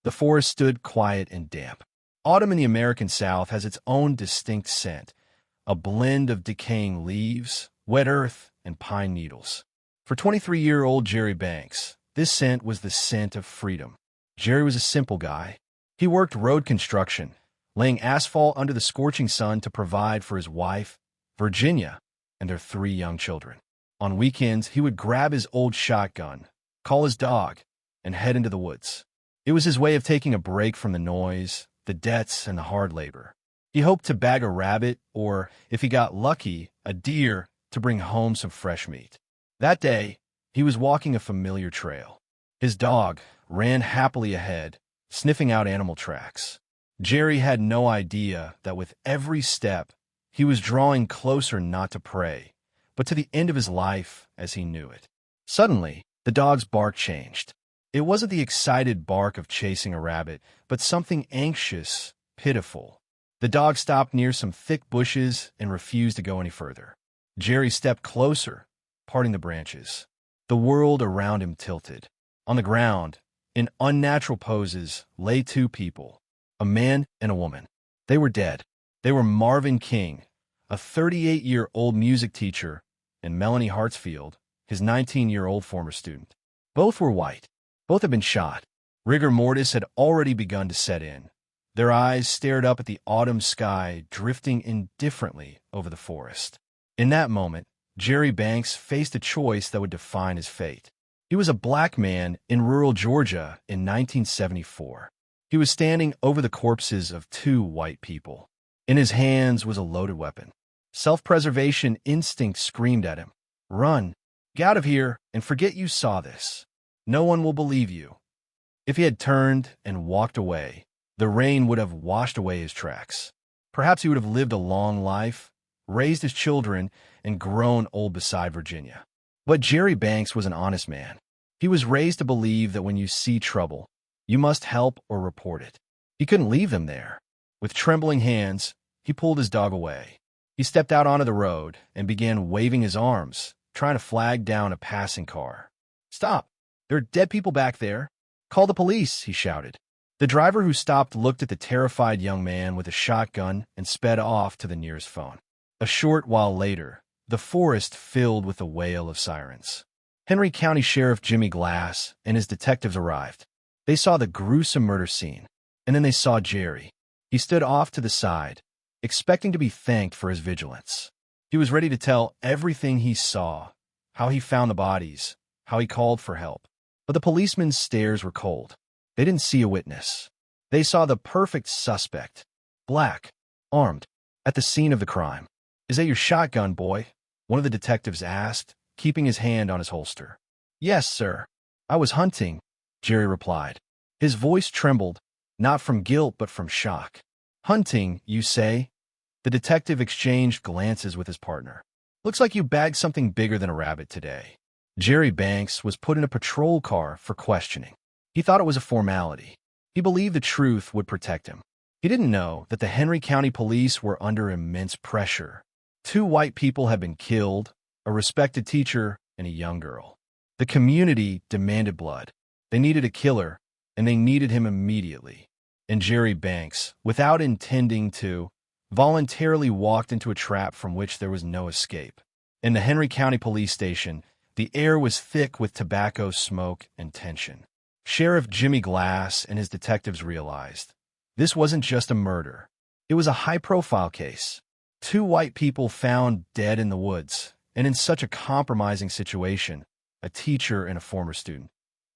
The forest stood quiet and damp. Autumn in the American South has its own distinct scent, a blend of decaying leaves, wet earth, and pine needles. For 23-year-old Jerry Banks, this scent was the scent of freedom. Jerry was a simple guy. He worked road construction, laying asphalt under the scorching sun to provide for his wife, Virginia, and their 3 young children. On weekends, he would grab his old shotgun, call his dog, and head into the woods. It was his way of taking a break from the noise, the debts, and the hard labor. He hoped to bag a rabbit or, if he got lucky, a deer to bring home some fresh meat. That day, he was walking a familiar trail. His dog ran happily ahead, sniffing out animal tracks. Jerry had no idea that with every step, he was drawing closer not to prey, but to the end of his life as he knew it. Suddenly, the dog's bark changed. It wasn't the excited bark of chasing a rabbit, but something anxious, pitiful. The dog stopped near some thick bushes and refused to go any further. Jerry stepped closer, parting the branches. The world around him tilted. On the ground, in unnatural poses, lay 2 people, a man and a woman. They were dead. They were Marvin King, a 38-year-old music teacher, and Melanie Hartsfield, his 19-year-old former student. Both were white. Both had been shot. Rigor mortis had already begun to set in. Their eyes stared up at the autumn sky, drifting indifferently over the forest. In that moment, Jerry Banks faced a choice that would define his fate. He was a black man in rural Georgia in 1974. He was standing over the corpses of 2 white people. In his hands was a loaded weapon. Self-preservation instinct screamed at him. Run, get out of here, and forget you saw this. No one will believe you. If he had turned and walked away, the rain would have washed away his tracks. Perhaps he would have lived a long life, raised his children, and grown old beside Virginia. But Jerry Banks was an honest man. He was raised to believe that when you see trouble, you must help or report it. He couldn't leave them there. With trembling hands, he pulled his dog away. He stepped out onto the road and began waving his arms, trying to flag down a passing car. Stop! There are dead people back there. Call the police, he shouted. The driver who stopped looked at the terrified young man with a shotgun and sped off to the nearest phone. A short while later, the forest filled with the wail of sirens. Henry County Sheriff Jimmy Glass and his detectives arrived. They saw the gruesome murder scene, and then they saw Jerry. He stood off to the side, expecting to be thanked for his vigilance. He was ready to tell everything he saw, how he found the bodies, how he called for help. But the policemen's stares were cold. They didn't see a witness. They saw the perfect suspect, black, armed, at the scene of the crime. Is that your shotgun, boy? One of the detectives asked, keeping his hand on his holster. Yes, sir. I was hunting, Jerry replied. His voice trembled, not from guilt but from shock. Hunting, you say? The detective exchanged glances with his partner. Looks like you bagged something bigger than a rabbit today. Jerry Banks was put in a patrol car for questioning. He thought it was a formality. He believed the truth would protect him. He didn't know that the Henry County Police were under immense pressure. 2 white people had been killed, a respected teacher and a young girl. The community demanded blood. They needed a killer, and they needed him immediately. And Jerry Banks, without intending to, voluntarily walked into a trap from which there was no escape. In the Henry County Police Station, the air was thick with tobacco smoke and tension. Sheriff Jimmy Glass and his detectives realized this wasn't just a murder. It was a high-profile case. 2 white people found dead in the woods, and in such a compromising situation, a teacher and a former student.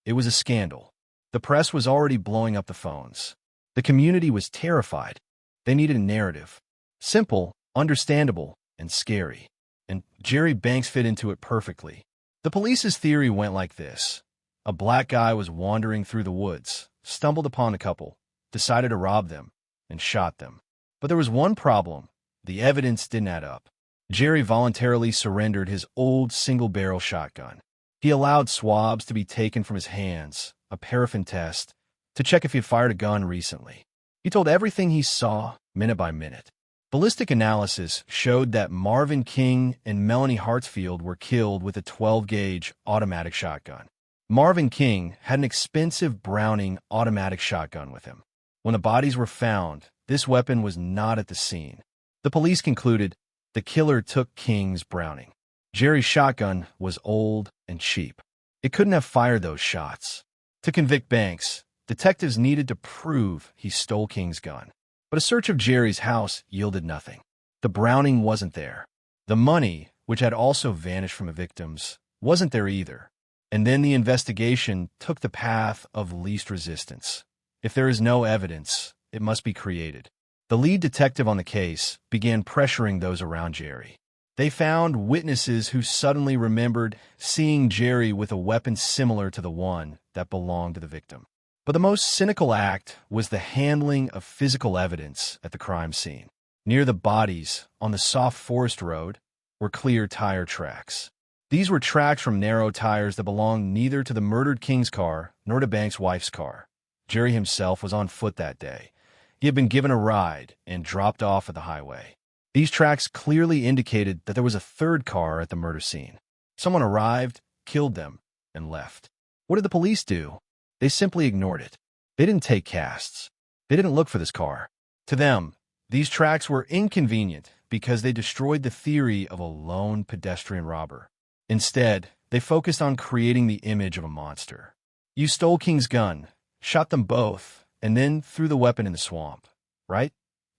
It was a scandal. The press was already blowing up the phones. The community was terrified. They needed a narrative. Simple, understandable, and scary. And Jerry Banks fit into it perfectly. The police's theory went like this. A black guy was wandering through the woods, stumbled upon the couple, decided to rob them, and shot them. But there was one problem. The evidence didn't add up. Jerry voluntarily surrendered his old single-barrel shotgun. He allowed swabs to be taken from his hands, a paraffin test, to check if he had fired a gun recently. He told everything he saw, minute by minute. Ballistic analysis showed that Marvin King and Melanie Hartsfield were killed with a 12-gauge automatic shotgun. Marvin King had an expensive Browning automatic shotgun with him. When the bodies were found, this weapon was not at the scene. The police concluded the killer took King's Browning. Jerry's shotgun was old and cheap. It couldn't have fired those shots. To convict Banks, detectives needed to prove he stole King's gun. But a search of Jerry's house yielded nothing. The Browning wasn't there. The money, which had also vanished from the victims, wasn't there either. And then the investigation took the path of least resistance. If there is no evidence, it must be created. The lead detective on the case began pressuring those around Jerry. They found witnesses who suddenly remembered seeing Jerry with a weapon similar to the one that belonged to the victim. But the most cynical act was the handling of physical evidence at the crime scene. Near the bodies, on the soft forest road, were clear tire tracks. These were tracks from narrow tires that belonged neither to the murdered King's car nor to Banks' wife's car. Jerry himself was on foot that day. He had been given a ride and dropped off at the highway. These tracks clearly indicated that there was a third car at the murder scene. Someone arrived, killed them, and left. What did the police do? They simply ignored it. They didn't take casts. They didn't look for this car. To them, these tracks were inconvenient because they destroyed the theory of a lone pedestrian robber. Instead, they focused on creating the image of a monster. You stole King's gun, shot them both, and then threw the weapon in the swamp, right?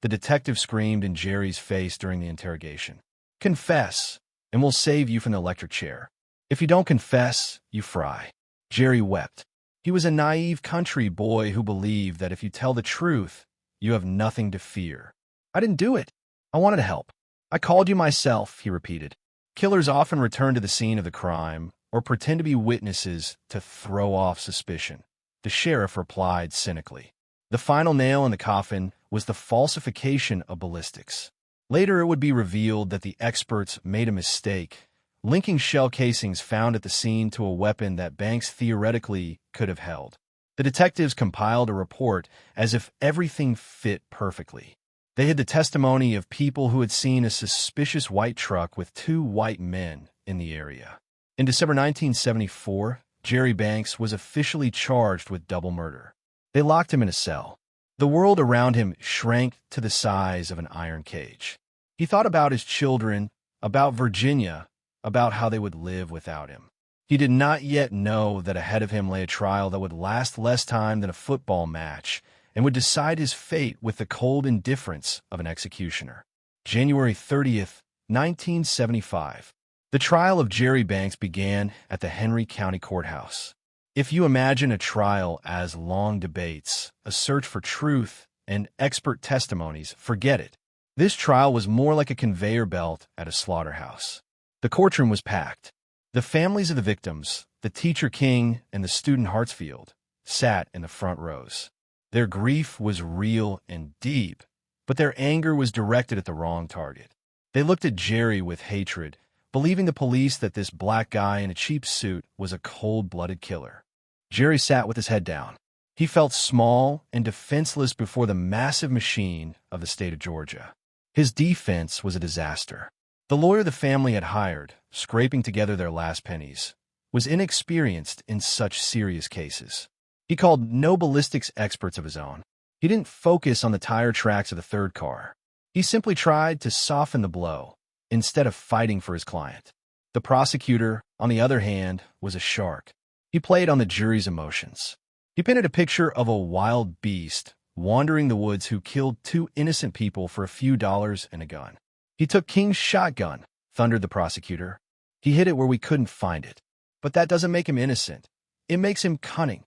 The detective screamed in Jerry's face during the interrogation. Confess, and we'll save you from the electric chair. If you don't confess, you fry. Jerry wept. He was a naive country boy who believed that if you tell the truth, you have nothing to fear. I didn't do it. I wanted to help. I called you myself, he repeated. Killers often return to the scene of the crime or pretend to be witnesses to throw off suspicion. The sheriff replied cynically. The final nail in the coffin was the falsification of ballistics. Later, it would be revealed that the experts made a mistake, linking shell casings found at the scene to a weapon that Banks theoretically could have held. The detectives compiled a report as if everything fit perfectly. They had the testimony of people who had seen a suspicious white truck with two white men in the area. In December 1974, Jerry Banks was officially charged with double murder. They locked him in a cell. The world around him shrank to the size of an iron cage. He thought about his children, about Virginia, about how they would live without him. He did not yet know that ahead of him lay a trial that would last less time than a football match and would decide his fate with the cold indifference of an executioner. January 30th, 1975. The trial of Jerry Banks began at the Henry County Courthouse. If you imagine a trial as long debates, a search for truth, and expert testimonies, forget it. This trial was more like a conveyor belt at a slaughterhouse. The courtroom was packed. The families of the victims, the teacher King and the student Hartsfield, sat in the front rows. Their grief was real and deep, but their anger was directed at the wrong target. They looked at Jerry with hatred, believing the police that this black guy in a cheap suit was a cold-blooded killer. Jerry sat with his head down. He felt small and defenseless before the massive machine of the state of Georgia. His defense was a disaster. The lawyer the family had hired, scraping together their last pennies, was inexperienced in such serious cases. He called no ballistics experts of his own. He didn't focus on the tire tracks of the third car. He simply tried to soften the blow instead of fighting for his client. The prosecutor, on the other hand, was a shark. He played on the jury's emotions. He painted a picture of a wild beast wandering the woods who killed two innocent people for a few dollars and a gun. He took King's shotgun, thundered the prosecutor. He hid it where we couldn't find it. But that doesn't make him innocent. It makes him cunning.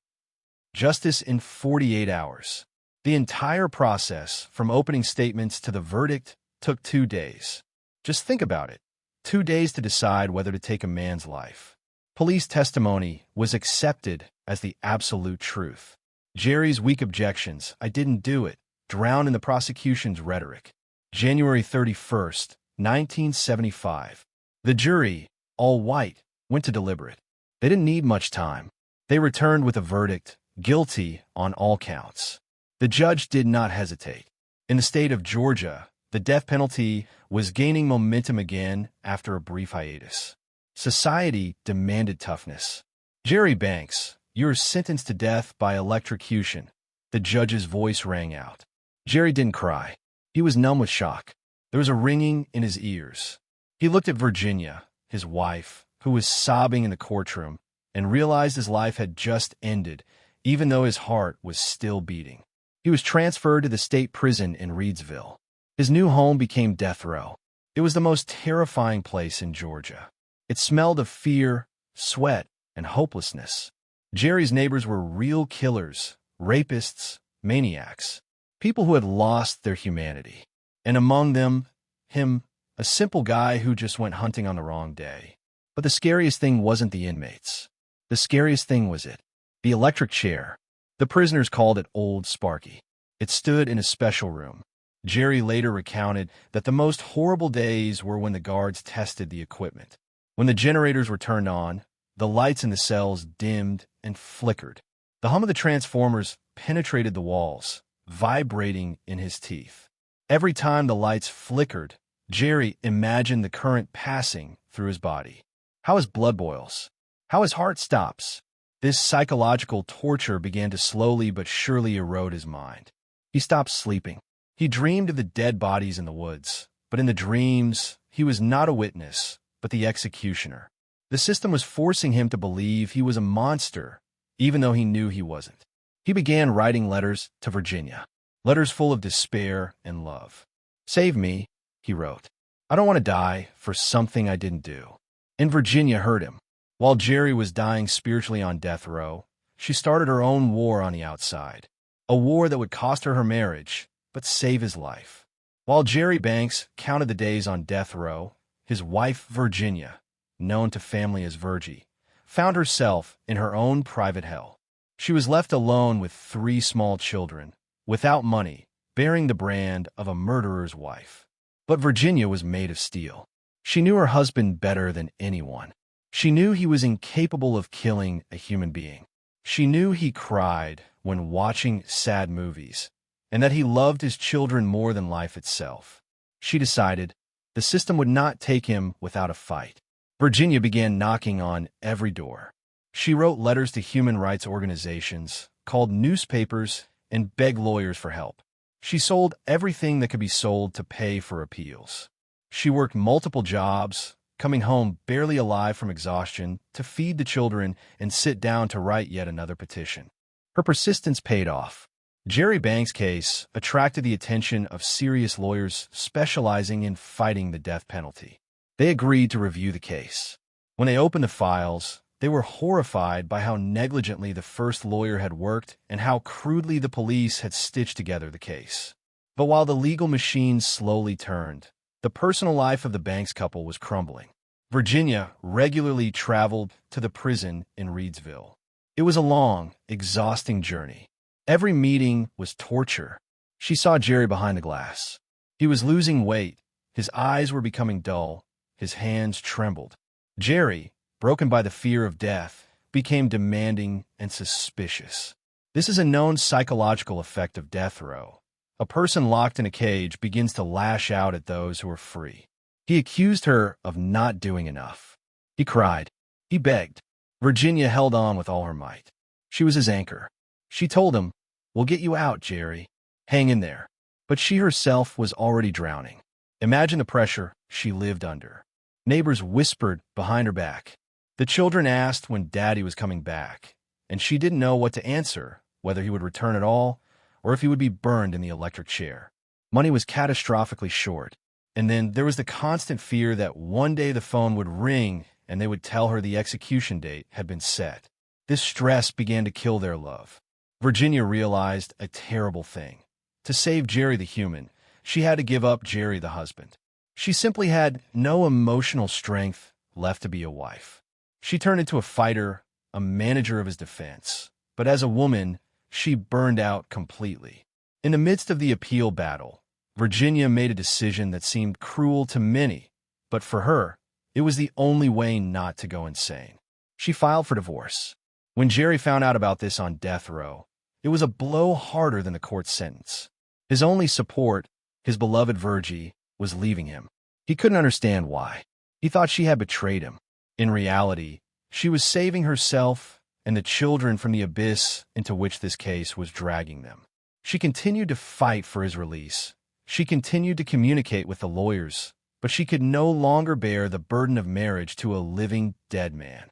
Justice in 48 hours. The entire process, from opening statements to the verdict, took 2 days. Just think about it. 2 days to decide whether to take a man's life. Police testimony was accepted as the absolute truth. Jerry's weak objections, "I didn't do it," drowned in the prosecution's rhetoric. January 31st, 1975. The jury, all white, went to deliberate. They didn't need much time. They returned with a verdict, guilty on all counts. The judge did not hesitate. In the state of Georgia, the death penalty was gaining momentum again after a brief hiatus. Society demanded toughness. "Jerry Banks, you're sentenced to death by electrocution," the judge's voice rang out. Jerry didn't cry. He was numb with shock. There was a ringing in his ears. He looked at Virginia, his wife, who was sobbing in the courtroom, and realized his life had just ended, even though his heart was still beating. He was transferred to the state prison in Reidsville. His new home became death row. It was the most terrifying place in Georgia. It smelled of fear, sweat, and hopelessness. Jerry's neighbors were real killers, rapists, maniacs, people who had lost their humanity. And among them, him, a simple guy who just went hunting on the wrong day. But the scariest thing wasn't the inmates. The scariest thing was it. The electric chair. The prisoners called it Old Sparky. It stood in a special room. Jerry later recounted that the most horrible days were when the guards tested the equipment. When the generators were turned on, the lights in the cells dimmed and flickered. The hum of the transformers penetrated the walls, vibrating in his teeth. Every time the lights flickered, Jerry imagined the current passing through his body. How his blood boils. How his heart stops. This psychological torture began to slowly but surely erode his mind. He stopped sleeping. He dreamed of the dead bodies in the woods, but in the dreams, he was not a witness, but the executioner. The system was forcing him to believe he was a monster, even though he knew he wasn't. He began writing letters to Virginia, letters full of despair and love. "Save me," he wrote. "I don't want to die for something I didn't do." And Virginia heard him. While Jerry was dying spiritually on death row, she started her own war on the outside, a war that would cost her her marriage, but save his life. While Jerry Banks counted the days on death row, his wife Virginia, known to family as Virgie, found herself in her own private hell. She was left alone with 3 small children, without money, bearing the brand of a murderer's wife. But Virginia was made of steel. She knew her husband better than anyone. She knew he was incapable of killing a human being. She knew he cried when watching sad movies, and that he loved his children more than life itself. She decided the system would not take him without a fight. Virginia began knocking on every door. She wrote letters to human rights organizations, called newspapers, and begged lawyers for help. She sold everything that could be sold to pay for appeals. She worked multiple jobs, coming home barely alive from exhaustion, to feed the children and sit down to write yet another petition. Her persistence paid off. Jerry Banks' case attracted the attention of serious lawyers specializing in fighting the death penalty. They agreed to review the case. When they opened the files, they were horrified by how negligently the first lawyer had worked and how crudely the police had stitched together the case. But while the legal machine slowly turned, the personal life of the Banks couple was crumbling. Virginia regularly traveled to the prison in Reidsville. It was a long, exhausting journey. Every meeting was torture. She saw Jerry behind the glass. He was losing weight. His eyes were becoming dull. His hands trembled. Jerry, broken by the fear of death, became demanding and suspicious. This is a known psychological effect of death row. A person locked in a cage begins to lash out at those who are free. He accused her of not doing enough. He cried. He begged. Virginia held on with all her might. She was his anchor. She told him, "We'll get you out, Jerry. Hang in there." But she herself was already drowning. Imagine the pressure she lived under. Neighbors whispered behind her back. The children asked when Daddy was coming back, and she didn't know what to answer, whether he would return at all, or if he would be burned in the electric chair. Money was catastrophically short, and then there was the constant fear that one day the phone would ring and they would tell her the execution date had been set. This stress began to kill their love. Virginia realized a terrible thing. To save Jerry the human, she had to give up Jerry the husband. She simply had no emotional strength left to be a wife. She turned into a fighter, a manager of his defense. But as a woman, she burned out completely. In the midst of the appeal battle, Virginia made a decision that seemed cruel to many, but for her, it was the only way not to go insane. She filed for divorce. When Jerry found out about this on death row, it was a blow harder than the court sentence. His only support, his beloved Virgie, was leaving him. He couldn't understand why. He thought she had betrayed him. In reality, She was saving herself and the children from the abyss into which this case was dragging them. She continued to fight for his release. She continued to communicate with the lawyers, but she could no longer bear the burden of marriage to a living dead man.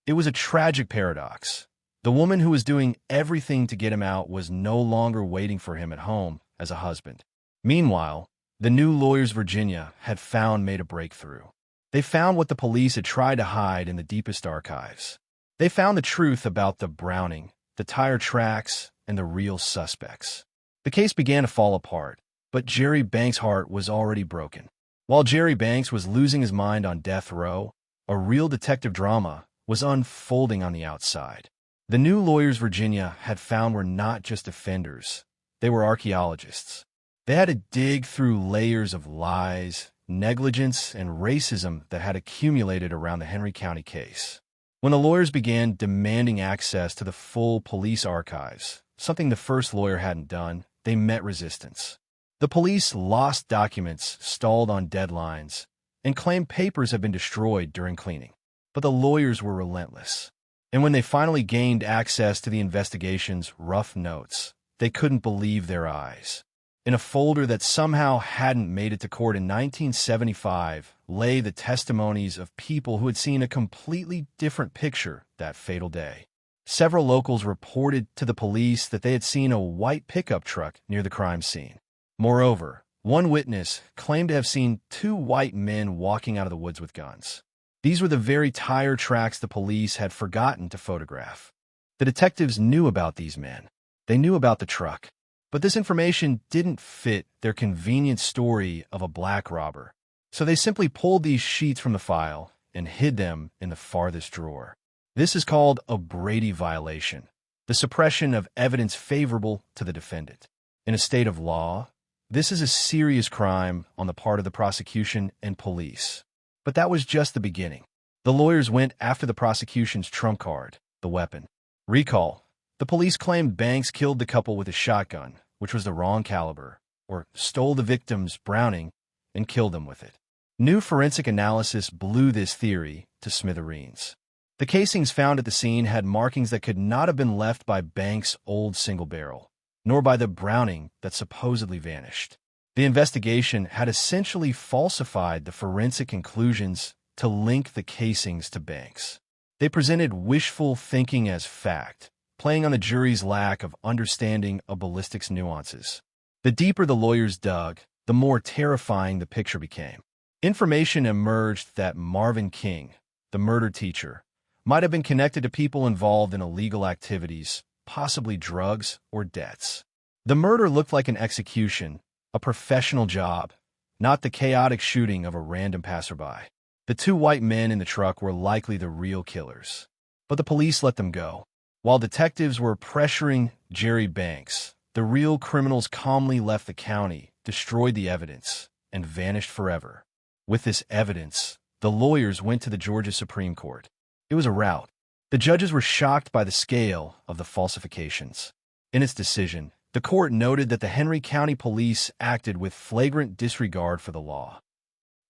It was a tragic paradox. The woman who was doing everything to get him out was no longer waiting for him at home as a husband. Meanwhile, the new lawyers Virginia had made a breakthrough. They found what the police had tried to hide in the deepest archives. They found the truth about the Browning, the tire tracks, and the real suspects. The case began to fall apart, but Jerry Banks' heart was already broken. While Jerry Banks was losing his mind on death row, a real detective drama was unfolding on the outside. The new lawyers Virginia had found were not just offenders, they were archaeologists. They had to dig through layers of lies, negligence, and racism that had accumulated around the Henry County case. When the lawyers began demanding access to the full police archives, something the first lawyer hadn't done, they met resistance. The police lost documents, stalled on deadlines, and claimed papers had been destroyed during cleaning. But the lawyers were relentless. And when they finally gained access to the investigation's rough notes, they couldn't believe their eyes. In a folder that somehow hadn't made it to court in 1975 lay the testimonies of people who had seen a completely different picture that fatal day. Several locals reported to the police that they had seen a white pickup truck near the crime scene. Moreover, one witness claimed to have seen two white men walking out of the woods with guns. These were the very tire tracks the police had forgotten to photograph. The detectives knew about these men. They knew about the truck. But this information didn't fit their convenient story of a black robber. So they simply pulled these sheets from the file and hid them in the farthest drawer. This is called a Brady violation, the suppression of evidence favorable to the defendant. In a state of law, this is a serious crime on the part of the prosecution and police. But that was just the beginning. The lawyers went after the prosecution's trump card, the weapon. Recall, the police claimed Banks killed the couple with a shotgun, which was the wrong caliber, or stole the victim's Browning and killed them with it. New forensic analysis blew this theory to smithereens. The casings found at the scene had markings that could not have been left by Banks' old single barrel, nor by the Browning that supposedly vanished. The investigation had essentially falsified the forensic conclusions to link the casings to Banks. They presented wishful thinking as fact, playing on the jury's lack of understanding of ballistics nuances. The deeper the lawyers dug, the more terrifying the picture became. Information emerged that Marvin King, the murder teacher, might have been connected to people involved in illegal activities, possibly drugs or debts. The murder looked like an execution, a professional job, not the chaotic shooting of a random passerby. The two white men in the truck were likely the real killers. But the police let them go. While detectives were pressuring Jerry Banks, the real criminals calmly left the county, destroyed the evidence, and vanished forever. With this evidence, the lawyers went to the Georgia Supreme Court. It was a rout. The judges were shocked by the scale of the falsifications. In its decision, the court noted that the Henry County Police acted with flagrant disregard for the law.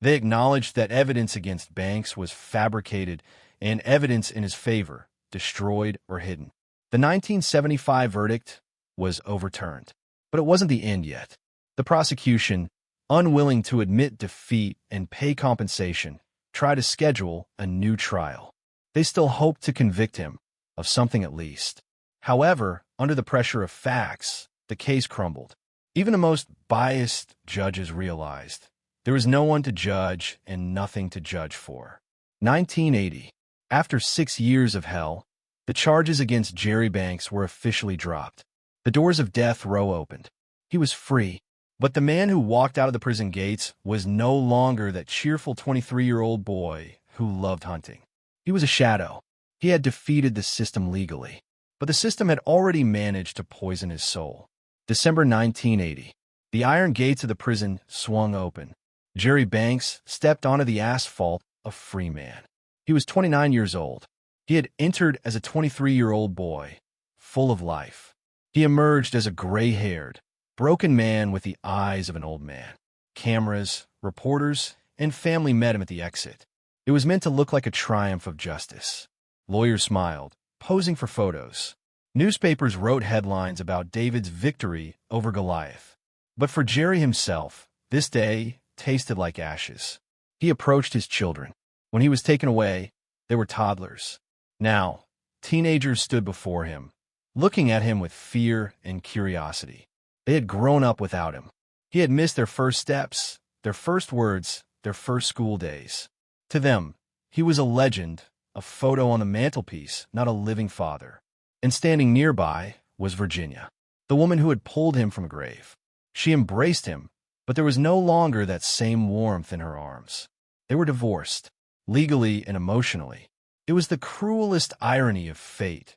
They acknowledged that evidence against Banks was fabricated and evidence in his favor destroyed or hidden. The 1975 verdict was overturned, but it wasn't the end yet. The prosecution, unwilling to admit defeat and pay compensation, tried to schedule a new trial. They still hoped to convict him of something at least. However, under the pressure of facts, the case crumbled. Even the most biased judges realized there was no one to judge and nothing to judge for. 1980. After 6 years of hell, the charges against Jerry Banks were officially dropped. The doors of death row opened. He was free. But the man who walked out of the prison gates was no longer that cheerful 23-year-old boy who loved hunting. He was a shadow. He had defeated the system legally, but the system had already managed to poison his soul. December 1980. The iron gates of the prison swung open. Jerry Banks stepped onto the asphalt, a free man. He was 29 years old. He had entered as a 23-year-old boy, full of life. He emerged as a gray-haired, broken man with the eyes of an old man. Cameras, reporters, and family met him at the exit. It was meant to look like a triumph of justice. Lawyers smiled, posing for photos. Newspapers wrote headlines about David's victory over Goliath. But for Jerry himself, this day tasted like ashes. He approached his children. When he was taken away, they were toddlers. Now, teenagers stood before him, looking at him with fear and curiosity. They had grown up without him. He had missed their first steps, their first words, their first school days. To them, he was a legend, a photo on the mantelpiece, not a living father. And standing nearby was Virginia, the woman who had pulled him from a grave. She embraced him, but there was no longer that same warmth in her arms. They were divorced, legally and emotionally. It was the cruelest irony of fate.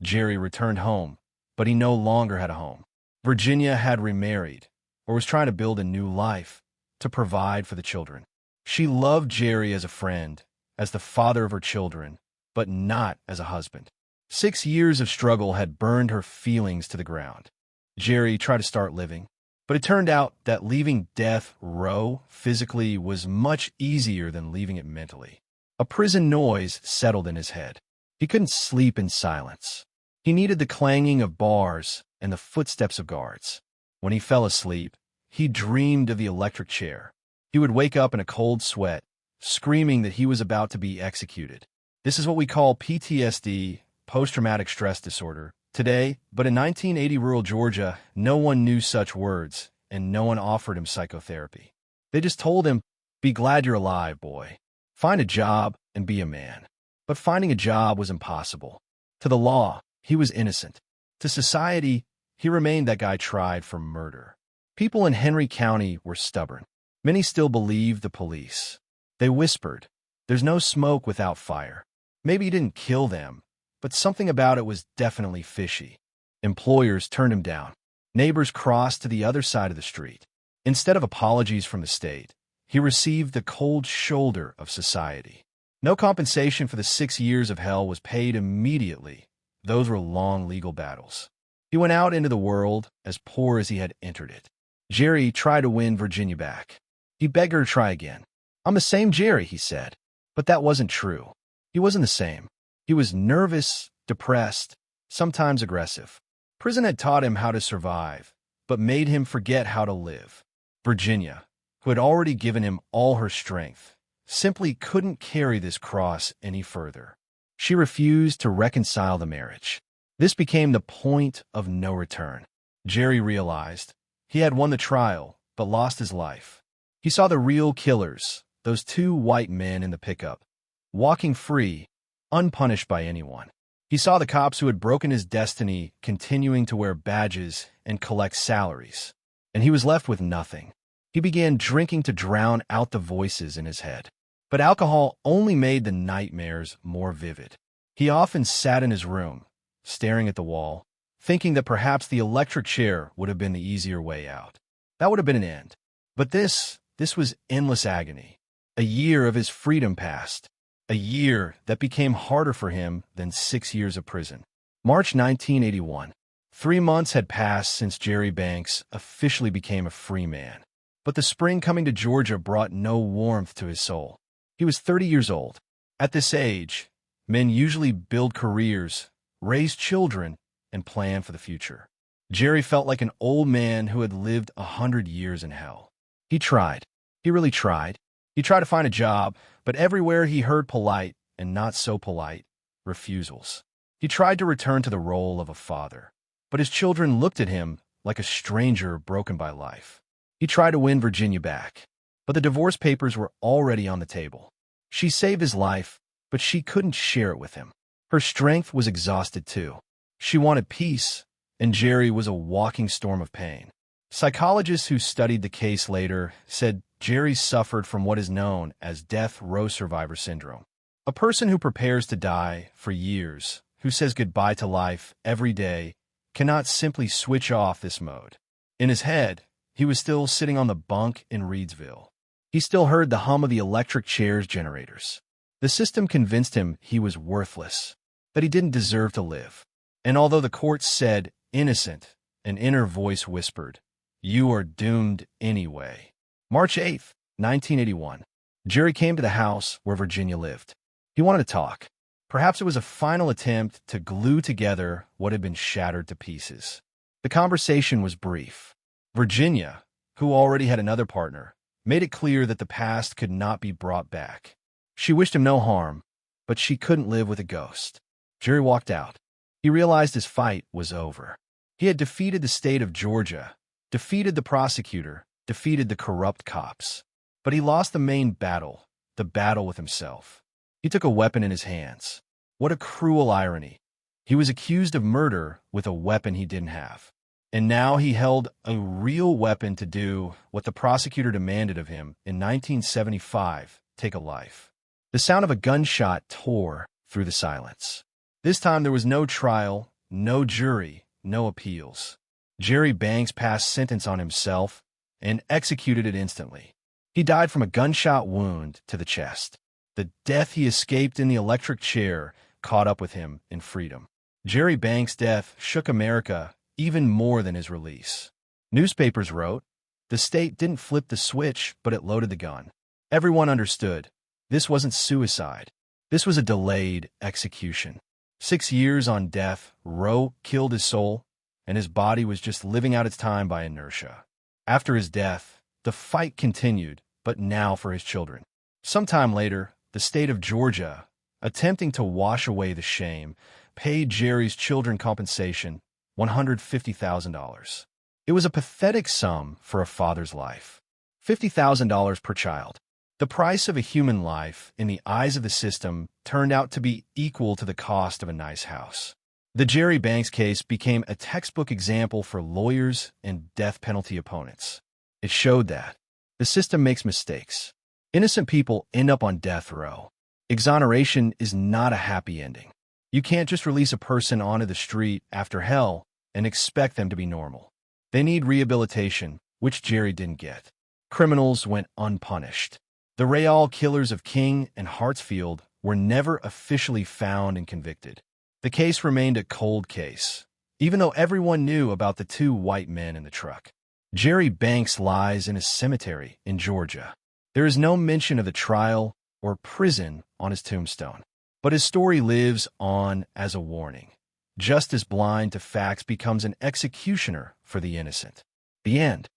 Jerry returned home, but he no longer had a home. Virginia had remarried, or was trying to build a new life, to provide for the children. She loved Jerry as a friend, as the father of her children, but not as a husband. 6 years of struggle had burned her feelings to the ground. Jerry tried to start living, but it turned out that leaving death row physically was much easier than leaving it mentally. A prison noise settled in his head. He couldn't sleep in silence. He needed the clanging of bars and the footsteps of guards. When he fell asleep, he dreamed of the electric chair. He would wake up in a cold sweat, screaming that he was about to be executed. This is what we call PTSD, post-traumatic stress disorder, today, but in 1980 rural Georgia, no one knew such words, and no one offered him psychotherapy. They just told him, "Be glad you're alive, boy. Find a job and be a man." But finding a job was impossible. To the law, he was innocent. To society, he remained that guy tried for murder. People in Henry County were stubborn. Many still believed the police. They whispered, "There's no smoke without fire." Maybe he didn't kill them, but something about it was definitely fishy. Employers turned him down. Neighbors crossed to the other side of the street. Instead of apologies from the state, he received the cold shoulder of society. No compensation for the 6 years of hell was paid immediately. Those were long legal battles. He went out into the world as poor as he had entered it. Jerry tried to win Virginia back. He begged her to try again. "I'm the same Jerry," he said. But that wasn't true. He wasn't the same. He was nervous, depressed, sometimes aggressive. Prison had taught him how to survive, but made him forget how to live. Virginia, who had already given him all her strength, simply couldn't carry this cross any further. She refused to reconcile the marriage. This became the point of no return. Jerry realized he had won the trial, but lost his life. He saw the real killers, those 2 white men in the pickup, walking free, unpunished by anyone. He saw the cops who had broken his destiny continuing to wear badges and collect salaries, and he was left with nothing. He began drinking to drown out the voices in his head. But alcohol only made the nightmares more vivid. He often sat in his room, staring at the wall, thinking that perhaps the electric chair would have been the easier way out. That would have been an end. But this was endless agony. A year of his freedom passed. A year that became harder for him than 6 years of prison. March 1981. 3 months had passed since Jerry Banks officially became a free man. But the spring coming to Georgia brought no warmth to his soul. He was 30 years old. At this age, men usually build careers, raise children, and plan for the future. Jerry felt like an old man who had lived 100 years in hell. He tried. He really tried. He tried to find a job, but everywhere he heard polite and not so polite refusals. He tried to return to the role of a father, but his children looked at him like a stranger broken by life. He tried to win Virginia back, but the divorce papers were already on the table. She saved his life, but she couldn't share it with him. Her strength was exhausted too. She wanted peace, and Jerry was a walking storm of pain. Psychologists who studied the case later said Jerry suffered from what is known as death row survivor syndrome. A person who prepares to die for years, who says goodbye to life every day, cannot simply switch off this mode. In his head, he was still sitting on the bunk in Reedsville. He still heard the hum of the electric chair's generators. The system convinced him he was worthless, that he didn't deserve to live. And although the court said innocent, an inner voice whispered, "You are doomed anyway." March 8th, 1981. Jerry came to the house where Virginia lived. He wanted to talk. Perhaps it was a final attempt to glue together what had been shattered to pieces. The conversation was brief. Virginia, who already had another partner, made it clear that the past could not be brought back. She wished him no harm, but she couldn't live with a ghost. Jerry walked out. He realized his fight was over. He had defeated the state of Georgia, defeated the prosecutor, defeated the corrupt cops. But he lost the main battle, the battle with himself. He took a weapon in his hands. What a cruel irony. He was accused of murder with a weapon he didn't have. And now he held a real weapon to do what the prosecutor demanded of him in 1975, take a life. The sound of a gunshot tore through the silence. This time there was no trial, no jury, no appeals. Jerry Banks passed sentence on himself and executed it instantly. He died from a gunshot wound to the chest. The death he escaped in the electric chair caught up with him in freedom. Jerry Banks' death shook America even more than his release. Newspapers wrote, the state didn't flip the switch, but it loaded the gun. Everyone understood. This wasn't suicide. This was a delayed execution. 6 years on death row killed his soul, and his body was just living out its time by inertia. After his death, the fight continued, but now for his children. Sometime later, the state of Georgia, attempting to wash away the shame, paid Jerry's children compensation, $150,000. It was a pathetic sum for a father's life. $50,000 per child. The price of a human life, in the eyes of the system, turned out to be equal to the cost of a nice house. The Jerry Banks case became a textbook example for lawyers and death penalty opponents. It showed that the system makes mistakes. Innocent people end up on death row. Exoneration is not a happy ending. You can't just release a person onto the street after hell and expect them to be normal. They need rehabilitation, which Jerry didn't get. Criminals went unpunished. The Real killers of King and Hartsfield were never officially found and convicted. The case remained a cold case, even though everyone knew about the 2 white men in the truck. Jerry Banks lies in a cemetery in Georgia. There is no mention of the trial or prison on his tombstone. But his story lives on as a warning. Just as blind to facts becomes an executioner for the innocent. The end.